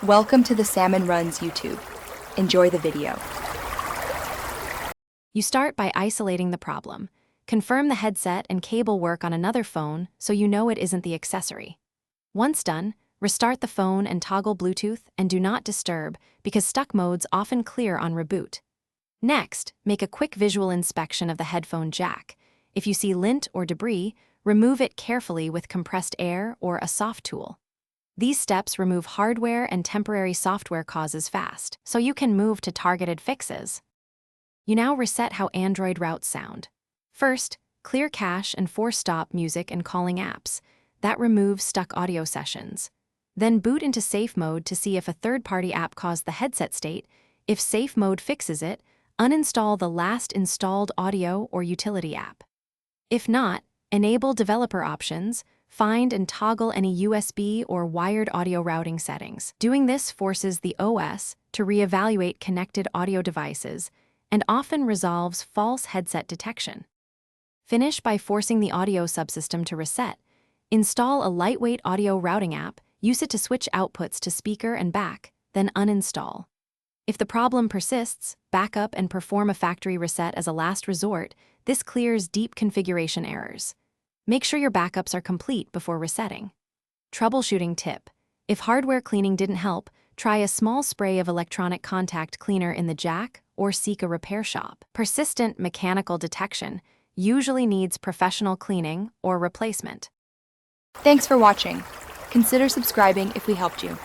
Welcome to the Salmon Runs YouTube. Enjoy the video. You start by isolating the problem. Confirm the headset and cable work on another phone so you know it isn't the accessory. Once done, restart the phone and toggle Bluetooth and do not disturb because stuck modes often clear on reboot. Next, make a quick visual inspection of the headphone jack. If you see lint or debris, remove it carefully with compressed air or a soft tool. These steps remove hardware and temporary software causes fast, so you can move to targeted fixes. You now reset how Android routes sound. First, clear cache and force stop music and calling apps. That removes stuck audio sessions. Then boot into safe mode to see if a third-party app caused the headset state. If safe mode fixes it, uninstall the last installed audio or utility app. If not, enable developer options, find and toggle any USB or wired audio routing settings. Doing this forces the OS to reevaluate connected audio devices and often resolves false headset detection. Finish by forcing the audio subsystem to reset. Install a lightweight audio routing app, use it to switch outputs to speaker and back, then uninstall. If the problem persists, back up and perform a factory reset as a last resort. This clears deep configuration errors. Make sure your backups are complete before resetting. Troubleshooting tip. If hardware cleaning didn't help, try a small spray of electronic contact cleaner in the jack or seek a repair shop. Persistent mechanical detection usually needs professional cleaning or replacement. Thanks for watching. Consider subscribing if we helped you.